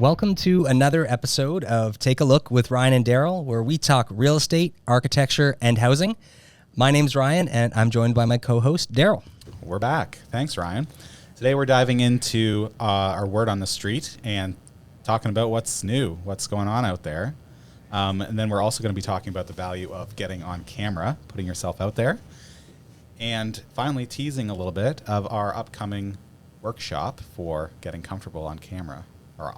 Welcome to another episode of Take a Look with Ryan and Darryl, where we talk real estate, architecture, and housing. My name's Ryan, and I'm joined by my co-host, Darryl. We're back. Thanks, Ryan. Today we're diving into our word on the street and talking about what's new, what's going on out there. And then we're also going to be talking about the value of getting on camera, putting yourself out there. And finally, teasing a little bit of our upcoming workshop for getting comfortable on camera, or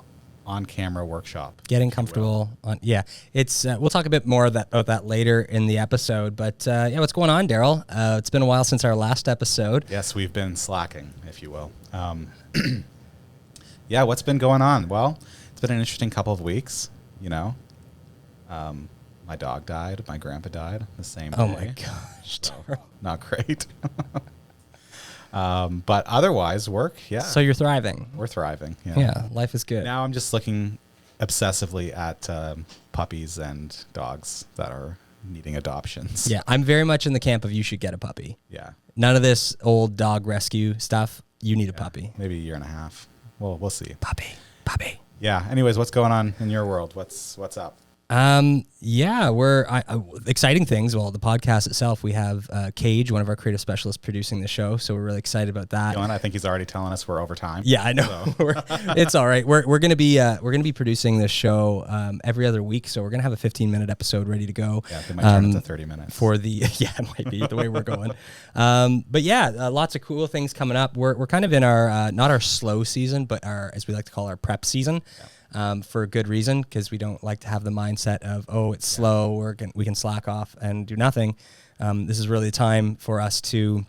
on-camera workshop. Getting comfortable on, yeah. It's we'll talk a bit more about that later in the episode. But yeah, what's going on, Darryl? It's been a while since our last episode. Yes, we've been slacking, if you will. Yeah, what's been going on? Well, it's been an interesting couple of weeks, you know. My dog died. My grandpa died the same day. Oh my gosh. So, not great. But otherwise, work, yeah. So you're thriving. We're thriving. Yeah, life is good. Now I'm just looking obsessively at puppies and dogs that are needing adoptions. Yeah, I'm very much in the camp of you should get a puppy. Yeah. None of this old dog rescue stuff. You need a puppy. Maybe a year and a half. Well, we'll see. Puppy. Yeah. Anyways, what's going on in your world? What's up? Yeah, we're exciting things. Well, the podcast itself, we have Cage, one of our creative specialists, producing the show, so we're really excited about that. I think he's already telling us we're over time. Yeah, I know. So. It's all right. We're gonna be producing this show every other week, so we're gonna have a 15-minute episode ready to go. Yeah, they might turn it to 30 minutes for the it might be the way we're going. But yeah, lots of cool things coming up. We're kind of in our not our slow season, but our, as we like to call, our prep season. Yeah. For a good reason, because we don't like to have the mindset of, it's slow, we can slack off and do nothing. This is really a time for us to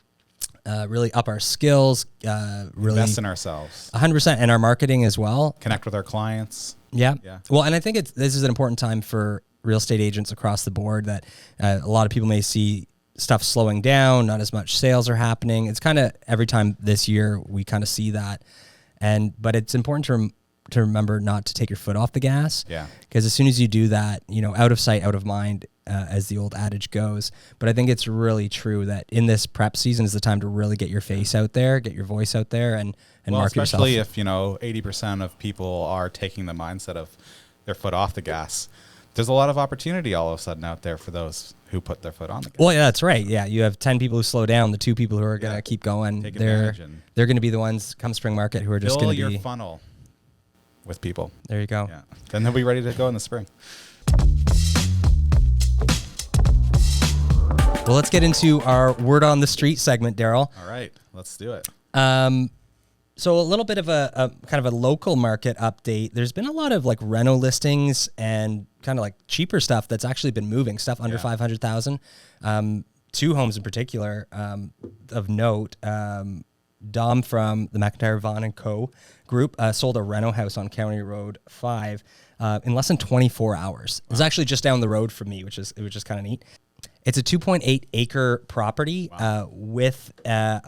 really up our skills, really invest in ourselves, 100%, and our marketing as well. Connect with our clients. Yeah. Well, and I think this is an important time for real estate agents across the board, that a lot of people may see stuff slowing down, not as much sales are happening. It's kind of every time this year we kind of see that, but it's important to remember not to take your foot off the gas. Yeah. Because as soon as you do that, out of sight, out of mind, as the old adage goes. But I think it's really true that in this prep season is the time to really get your face out there, get your voice out there, and market yourself. Especially if 80% of people are taking the mindset of their foot off the gas. There's a lot of opportunity all of a sudden out there for those who put their foot on the gas. Well, yeah, that's right. Yeah, you have 10 people who slow down. The 2 people who are going to keep going, they're going to be the ones come spring market who are just going to be... Fill your funnel with people. There you go. Yeah. Then they'll be ready to go in the spring. Well, let's get into our word on the street segment, Darryl. All right, let's do it. So a little bit of a kind of a local market update. There's been a lot of like reno listings and kind of like cheaper stuff that's actually been moving, stuff under 500,000. 2 homes in particular of note. Dom from the McIntyre Vaughn & Co. group sold a reno house on County Road 5 in less than 24 hours. It was actually just down the road from me, which is kind of neat. It's a 2.8 acre property with a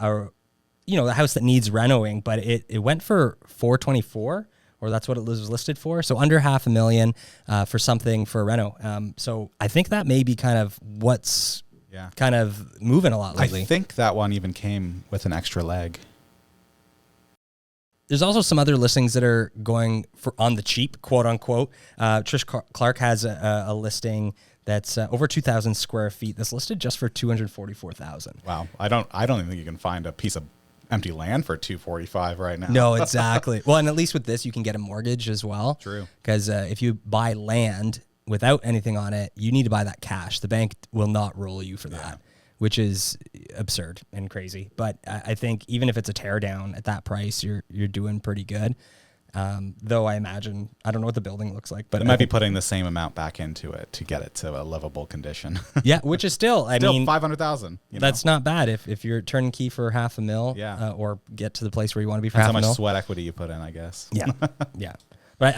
house that needs renoing, but it went for $424, or that's what it was listed for. So under $500,000 for something for a reno. So I think that may be kind of what's kind of moving a lot lately. I think that one even came with an extra leg. There's also some other listings that are going for on the cheap, quote unquote. Trish Clark has a listing that's over 2,000 square feet that's listed just for $244,000. Wow, I don't even think you can find a piece of empty land for $245 right now. No, exactly. Well, and at least with this, you can get a mortgage as well. True. Because if you buy land without anything on it, you need to buy that cash. The bank will not roll you for that, which is absurd and crazy. But I think even if it's a tear down at that price, you're doing pretty good. Though I imagine, I don't know what the building looks like, but it might be putting the same amount back into it to get it to a livable condition. Yeah, which is still $500,000. That's not bad if you're turnkey for $500,000, or get to the place where you want to be for $500,000. How much sweat equity you put in, I guess. Yeah, yeah. But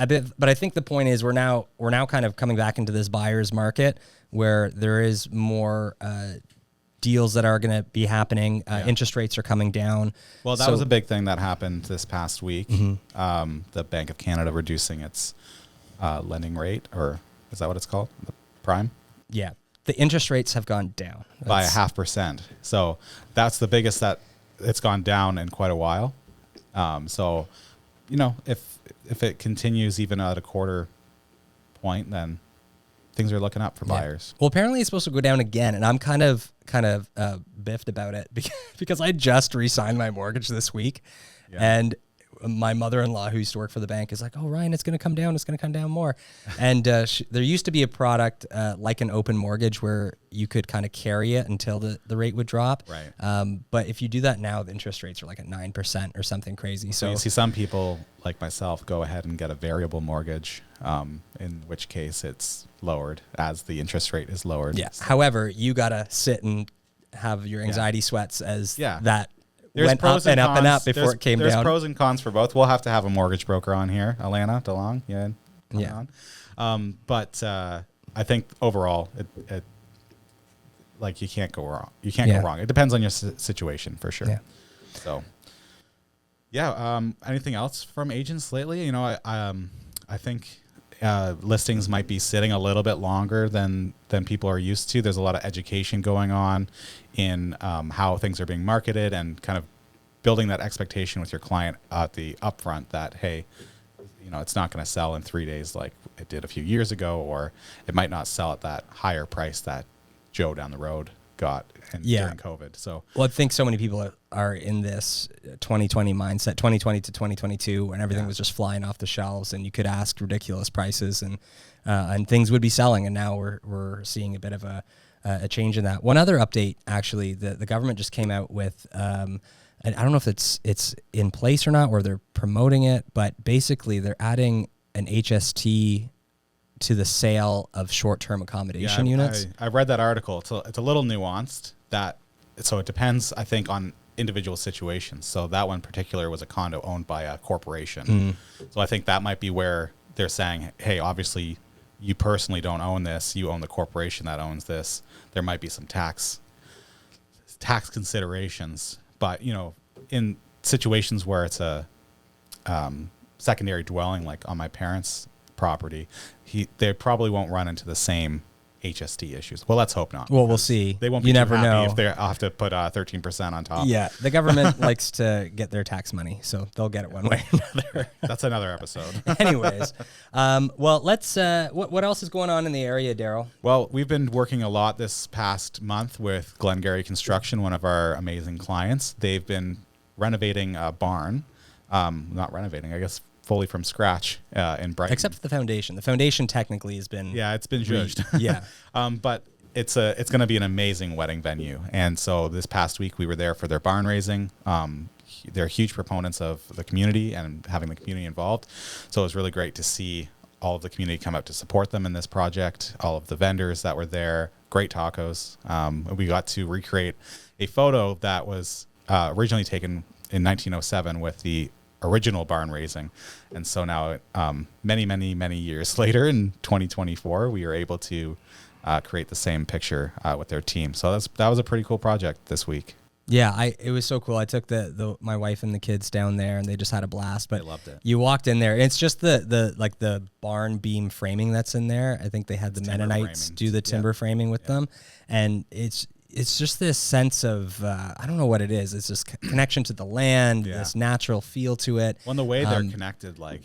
I think the point is we're now kind of coming back into this buyer's market where there is more deals that are going to be happening. Interest rates are coming down. Well, that was a big thing that happened this past week. Mm-hmm. The Bank of Canada reducing its lending rate, or is that what it's called? The prime? Yeah. The interest rates have gone down. By 0.5%. So that's the biggest that it's gone down in quite a while. So if it continues even at a quarter point, then things are looking up for buyers. Well, apparently it's supposed to go down again, and I'm kind of biffed about it because I just re-signed my mortgage this week, and my mother-in-law, who used to work for the bank, is like, "Oh, Ryan, it's going to come down. It's going to come down more." And there used to be a product like an open mortgage where you could kind of carry it until the rate would drop. Right. But if you do that now, the interest rates are like at 9% or something crazy. So you see some people like myself go ahead and get a variable mortgage, in which case it's lowered as the interest rate is lowered. Yeah. So. However, you got to sit and have your anxiety sweats as that. There's went pros up and up and cons. up before it came there's down. There's pros and cons for both. We'll have to have a mortgage broker on here, Alana DeLong. But I think overall, it like you can't go wrong. You can't go wrong. It depends on your situation for sure. Yeah. So, anything else from agents lately? I think listings might be sitting a little bit longer than people are used to. There's a lot of education going on in how things are being marketed and kind of building that expectation with your client at the upfront that, hey, it's not going to sell in 3 days like it did a few years ago, or it might not sell at that higher price that Joe down the road got during COVID. So, well, I think so many people are in this 2020 mindset, 2020 to 2022, when everything was just flying off the shelves and you could ask ridiculous prices and things would be selling. And now we're seeing a bit of a change in that. One other update, actually, the government just came out with, and I don't know if it's in place or not, or they're promoting it, but basically they're adding an HST to the sale of short-term accommodation units. I read that article. It's a little nuanced. So it depends, I think, on individual situations. So that one in particular was a condo owned by a corporation. So I think that might be where they're saying, hey, obviously you personally don't own this. You own the corporation that owns this. There might be some tax considerations. But, in situations where it's a secondary dwelling, like on my parents' property, they probably won't run into the same HST issues. Well, let's hope not. Well, we'll see. They won't be too happy if they have to put 13% on top. Yeah, the government likes to get their tax money, so they'll get it one way or another. That's another episode. Anyways, well, let's. What else is going on in the area, Darryl? Well, we've been working a lot this past month with Glengarry Construction, one of our amazing clients. They've been renovating a barn. Not renovating, I guess, fully from scratch in Brighton. Except for the foundation. The foundation technically has been... Yeah, it's been judged. Yeah. But it's going to be an amazing wedding venue. And so this past week we were there for their barn raising. They're huge proponents of the community and having the community involved. So it was really great to see all of the community come out to support them in this project, all of the vendors that were there, great tacos. We got to recreate a photo that was originally taken in 1907 with the original barn raising. And so now many, many, many years later in 2024, we were able to create the same picture with their team. So that was a pretty cool project this week. Yeah, it was so cool. I took my wife and the kids down there, and they just had a blast. But I loved it. You walked in there, and it's just the barn beam framing that's in there. I think they had the Mennonites do the timber framing with them, and it's just this sense of I don't know what it is. It's just connection to the land, this natural feel to it. Well, the way they're connected, like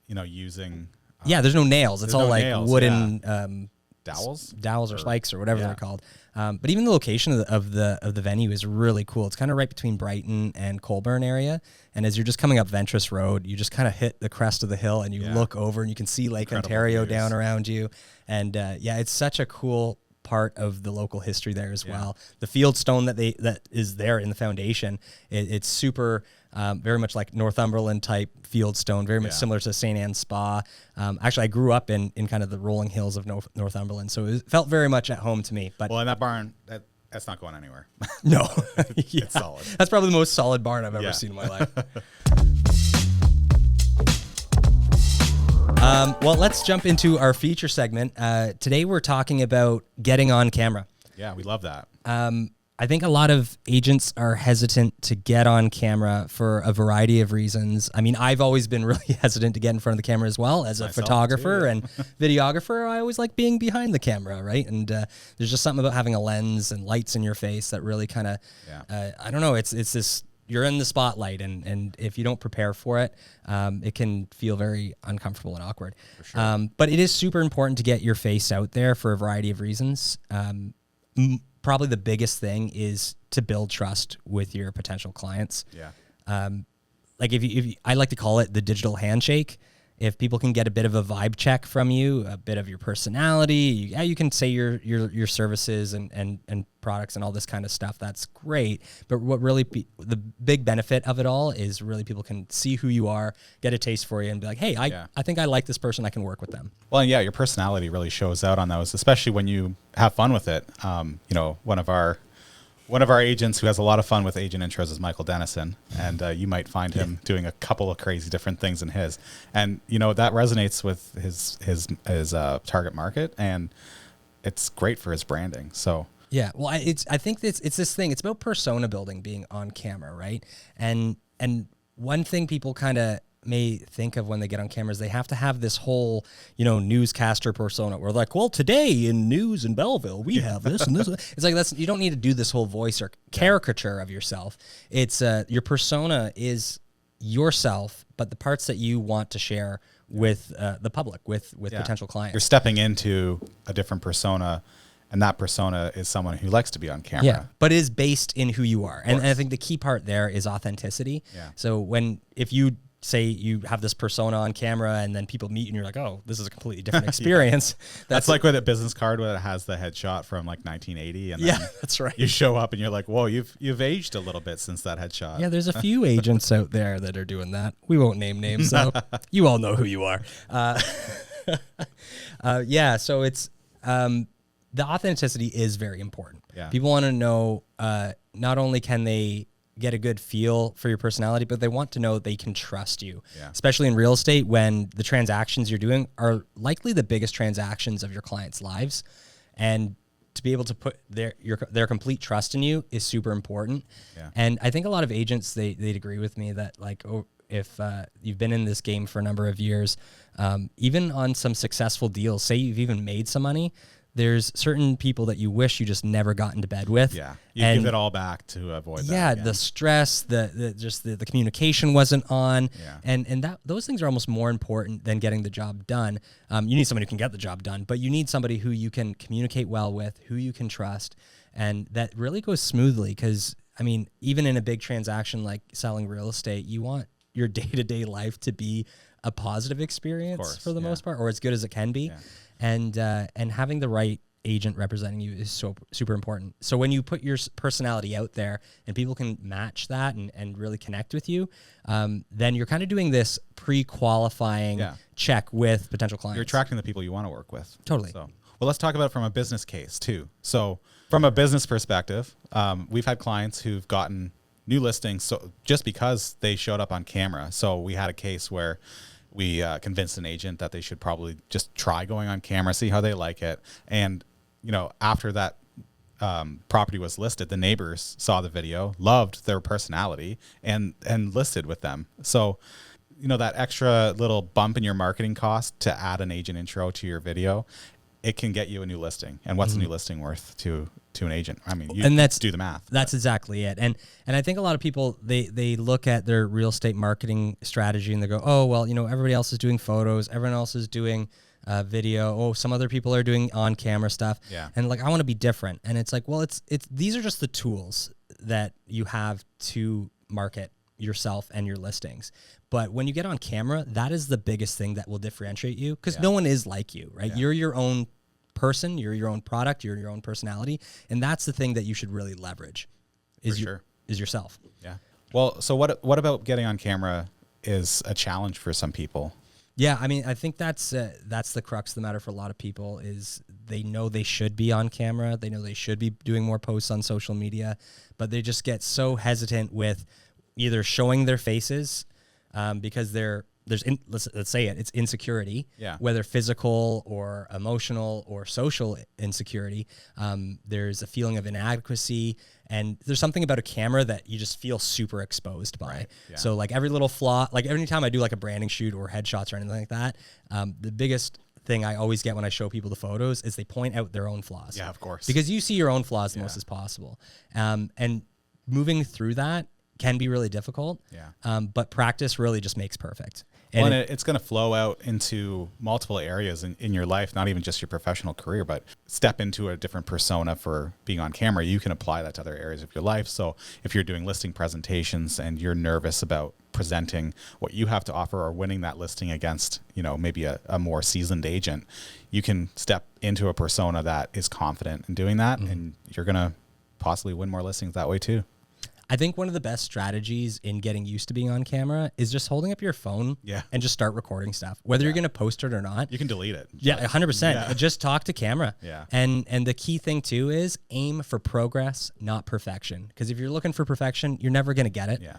using there's no nails. It's all like nails, wooden. Dowels or spikes or whatever they're called. But even the location of the venue is really cool. It's kind of right between Brighton and Colburn area. And as you're just coming up Ventress Road, you just kind of hit the crest of the hill and you look over and you can see Lake Ontario down around you. And it's such a cool part of the local history there as well. The field stone that is there in the foundation, it's super very much like Northumberland type field stone, very much similar to St. Anne's Spa. Actually, I grew up in kind of the rolling hills of Northumberland, so it felt very much at home to me. But in that barn, that's not going anywhere. No, it's solid. That's probably the most solid barn I've ever seen in my life. Well, let's jump into our feature segment. Today we're talking about getting on camera. Yeah, we love that. I think a lot of agents are hesitant to get on camera for a variety of reasons. I mean, I've always been really hesitant to get in front of the camera as well. As a photographer and videographer, I always like being behind the camera, right? And there's just something about having a lens and lights in your face that really kind of, I don't know, it's this you're in the spotlight, and if you don't prepare for it, it can feel very uncomfortable and awkward. For sure. But it is super important to get your face out there for a variety of reasons. Probably the biggest thing is to build trust with your potential clients. Yeah. Like if I like to call it the digital handshake. If people can get a bit of a vibe check from you, a bit of your personality, you can say your services and products and all this kind of stuff. That's great. But what really the big benefit of it all is really people can see who you are, get a taste for you, and be like, hey, I think I like this person. I can work with them. Well, yeah, your personality really shows out on those, especially when you have fun with it. One of our agents who has a lot of fun with agent intros is Michael Dennison, and you might find him doing a couple of crazy different things in his, and that resonates with his target market, and it's great for his branding. So yeah, well, I think it's this thing. It's about persona building, being on camera, right? And one thing people kind of may think of when they get on cameras, they have to have this whole, newscaster persona. We're like, well, today in news in Belleville, we have this and this. It's like, you don't need to do this whole voice or caricature of yourself. It's your persona is yourself, but the parts that you want to share with the public, with potential clients. You're stepping into a different persona, and that persona is someone who likes to be on camera. Yeah, but is based in who you are. And I think the key part there is authenticity. Yeah. So if you say you have this persona on camera and then people meet and you're like, oh, this is a completely different experience. That's like with a business card where it has the headshot from like 1980. And then that's right. You show up and you're like, whoa, you've aged a little bit since that headshot. Yeah, there's a few agents out there that are doing that. We won't name names, so you all know who you are. So it's the authenticity is very important. Yeah. People want to know not only can they get a good feel for your personality, but they want to know they can trust you, especially in real estate when the transactions you're doing are likely the biggest transactions of your clients' lives. And to be able to put their complete trust in you is super important. Yeah. And I think a lot of agents, they'd agree with me that if you've been in this game for a number of years, even on some successful deals, say you've even made some money, there's certain people that you wish you just never got into bed with. Yeah, you give it all back to avoid that. Yeah, the stress, the communication wasn't on, and those things are almost more important than getting the job done. You need somebody who can get the job done, but you need somebody who you can communicate well with, who you can trust, and that really goes smoothly. Because even in a big transaction like selling real estate, you want your day-to-day life to be a positive experience for the most part, or as good as it can be. Yeah. And having the right agent representing you is so super important. So when you put your personality out there and people can match that and really connect with you, then you're kind of doing this pre-qualifying check with potential clients. You're attracting the people you want to work with. Totally. So, well, let's talk about it from a business case too. So from a business perspective, we've had clients who've gotten new listings just because they showed up on camera. So we had a case where we convinced an agent that they should probably just try going on camera, see how they like it. And, after that property was listed, the neighbors saw the video, loved their personality, and listed with them. So, that extra little bump in your marketing cost to add an agent intro to your video, it can get you a new listing. And what's a new listing worth to an agent? Do the math. That's exactly it. And I think a lot of people, they look at their real estate marketing strategy and they go, oh, well, everybody else is doing photos. Everyone else is doing video. Oh, some other people are doing on-camera stuff. Yeah. And I want to be different. And it's like, well, these are just the tools that you have to market yourself and your listings. But when you get on camera, that is the biggest thing that will differentiate you, because no one is like you, right? Yeah. You're your own person, you're your own product, you're your own personality, and that's the thing that you should really leverage is yourself. Yeah. Well, so what about getting on camera is a challenge for some people? Yeah, I think that's the crux of the matter for a lot of people is they know they should be on camera, they know they should be doing more posts on social media, but they just get so hesitant with either showing their faces because let's say it's insecurity, whether physical or emotional or social insecurity. There's a feeling of inadequacy, and there's something about a camera that you just feel super exposed by. Right. Yeah. So every little flaw, every time I do a branding shoot or headshots or anything like that, the biggest thing I always get when I show people the photos is they point out their own flaws. Yeah, of course. Because you see your own flaws the most as possible. And moving through that, can be really difficult. Yeah. But practice really just makes perfect. And it's going to flow out into multiple areas in your life, not even just your professional career, but step into a different persona for being on camera. You can apply that to other areas of your life. So if you're doing listing presentations and you're nervous about presenting what you have to offer or winning that listing against, maybe a more seasoned agent, you can step into a persona that is confident in doing that, and you're going to possibly win more listings that way too. I think one of the best strategies in getting used to being on camera is just holding up your phone and just start recording stuff, whether you're going to post it or not. You can delete it. Yeah, 100%. Yeah. Just talk to camera. Yeah. And the key thing too is aim for progress, not perfection. Because if you're looking for perfection, you're never going to get it. Yeah.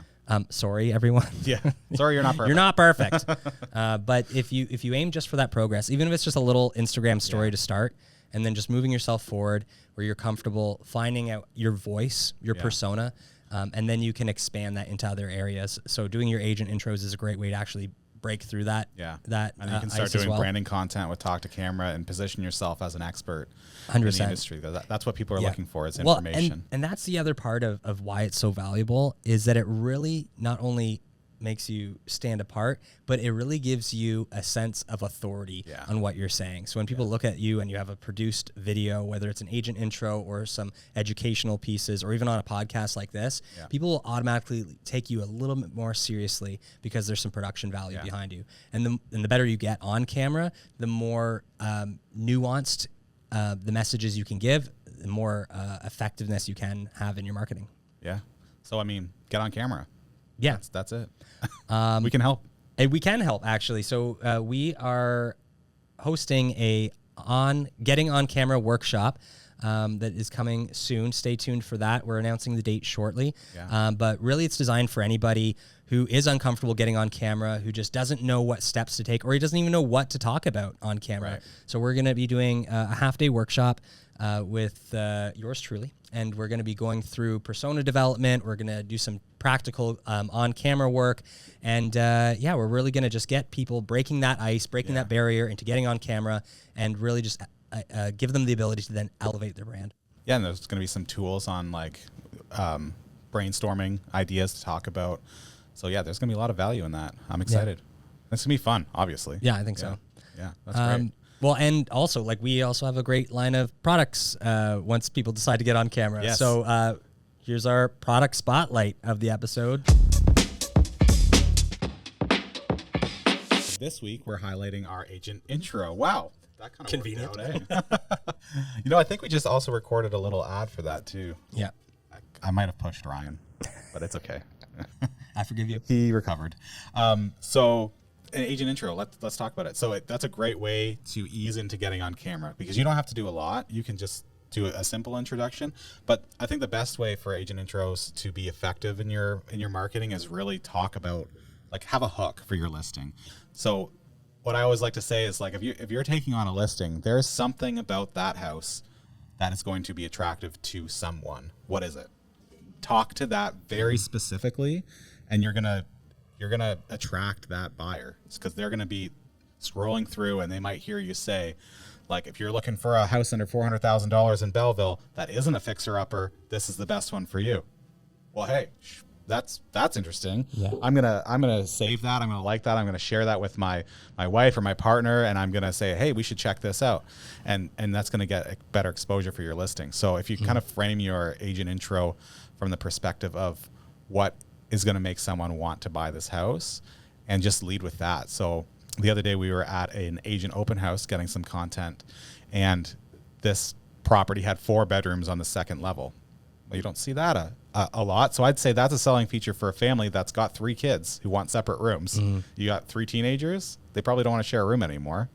Sorry, everyone. Yeah. Sorry, you're not perfect. You're not perfect. But if you aim just for that progress, even if it's just a little Instagram story to start, and then just moving yourself forward where you're comfortable, finding out your voice, your persona, and then you can expand that into other areas. So doing your agent intros is a great way to actually break through that. Yeah. That and you can start doing branding content with talk to camera and position yourself as an expert 100%. in the industry. That's what people are looking for is information. And that's the other part of why it's so valuable is that it really not only makes you stand apart, but it really gives you a sense of authority on what you're saying. So when people look at you and you have a produced video, whether it's an agent intro or some educational pieces, or even on a podcast like this, people will automatically take you a little bit more seriously because there's some production value behind you. And the better you get on camera, the more nuanced the messages you can give, the more effectiveness you can have in your marketing. Yeah. So, get on camera. Yeah. That's it. We can help. And we can help, actually. So we are hosting a getting on camera workshop that is coming soon. Stay tuned for that. We're announcing the date shortly. Yeah. But really, it's designed for anybody who is uncomfortable getting on camera, who just doesn't know what steps to take, or he doesn't even know what to talk about on camera. Right. So we're going to be doing a half-day workshop with yours truly. And we're going to be going through persona development. We're going to do some practical on-camera work. And we're really going to just get people breaking that ice, breaking that barrier into getting on camera, and really just give them the ability to then elevate their brand. Yeah, and there's going to be some tools on brainstorming ideas to talk about. So yeah, there's going to be a lot of value in that. I'm excited. It's going to be fun, obviously. Yeah, I think so. Yeah, that's great. Well, and also, we also have a great line of products once people decide to get on camera. Yes. So here's our product spotlight of the episode. This week, we're highlighting our agent intro. Wow. That kind of convenient. Worked out, eh? I think we just also recorded a little ad for that, too. Yeah. I might have pushed Ryan, but it's okay. I forgive you. He recovered. So an agent intro, let's talk about it. So that's a great way to ease into getting on camera because you don't have to do a lot. You can just do a simple introduction. But I think the best way for agent intros to be effective in your marketing is really talk about, have a hook for your listing. So what I always like to say is if you're taking on a listing, there's something about that house that is going to be attractive to someone. What is it? Talk to that very specifically, and you're gonna attract that buyer because they're gonna be scrolling through and they might hear you say, if you're looking for a house under $400,000 in Belleville that isn't a fixer-upper, this is the best one for you. Well, hey, that's interesting. Yeah. I'm gonna save that. I'm gonna like that. I'm gonna share that with my wife or my partner, and I'm gonna say, hey, we should check this out, and that's gonna get a better exposure for your listing. So if you kind of frame your agent intro from the perspective of what is going to make someone want to buy this house and just lead with that. So the other day we were at an agent open house getting some content, and this property had 4 bedrooms on the second level. Well, you don't see that a lot. So I'd say that's a selling feature for a family that's got 3 kids who want separate rooms. Mm-hmm. You got 3 teenagers. They probably don't want to share a room anymore.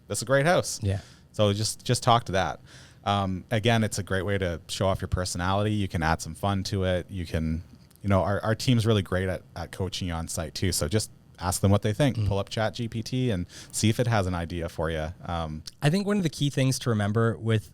That's a great house. Yeah. So just talk to that. Again, it's a great way to show off your personality. You can add some fun to it. You can, our team's really great at coaching you on site too. So just ask them what they think. Pull up ChatGPT and see if it has an idea for you. I think one of the key things to remember with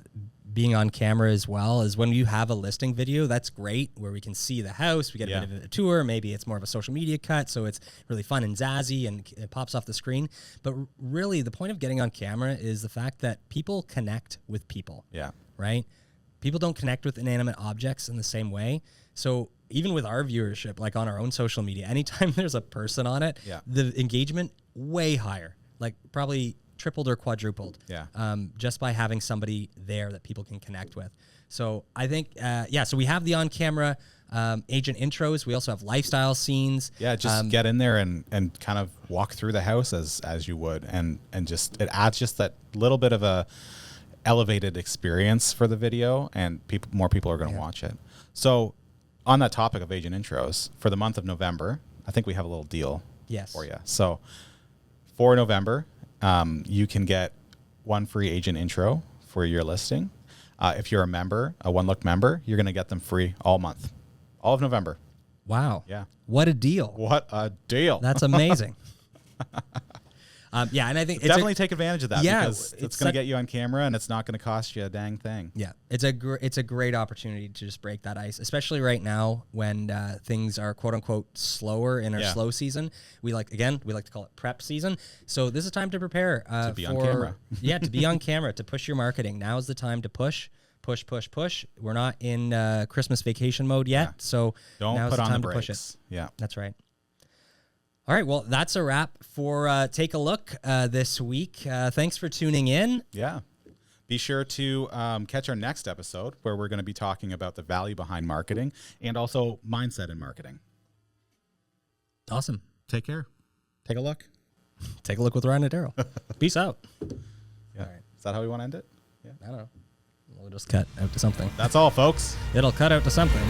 being on camera as well is when you have a listing video, that's great, where we can see the house, we get a bit of a tour, maybe it's more of a social media cut, so it's really fun and zazzy and it pops off the screen. But really, the point of getting on camera is the fact that people connect with people. Yeah. Right? People don't connect with inanimate objects in the same way. So even with our viewership, like on our own social media, anytime there's a person on it, Yeah. the engagement way higher, like probably tripled or quadrupled. Yeah. Just by having somebody there that people can connect with. So I think, so we have the on-camera agent intros. We also have lifestyle scenes. Yeah, just get in there and kind of walk through the house as you would, and just it adds just that little bit of a elevated experience for the video, and more people are going to watch it. So on that topic of agent intros, for the month of November, I think we have a little deal for you. So for November, you can get one free agent intro for your listing. If you're a member, a One Look member, you're going to get them free all month, all of November. Wow. Yeah. What a deal. What a deal. That's amazing. And I think definitely take advantage of that, because it's going to get you on camera, and it's not going to cost you a dang thing. Yeah, it's a great opportunity to just break that ice, especially right now when things are quote unquote slower in our slow season. We like to call it prep season. So this is time to prepare to be on camera. To be on camera, to push your marketing. Now is the time to push. We're not in Christmas vacation mode yet, so don't now's put the on time the to brakes. push it. Yeah, that's right. All right, well, that's a wrap for Take a Look this week. Thanks for tuning in. Yeah. Be sure to catch our next episode, where we're going to be talking about the value behind marketing and also mindset in marketing. Awesome. Take care. Take a look. Take a look with Ryan and Darryl. Peace out. Yeah. All right. Is that how we want to end it? Yeah. I don't know. We'll just cut out to something. That's all, folks. It'll cut out to something.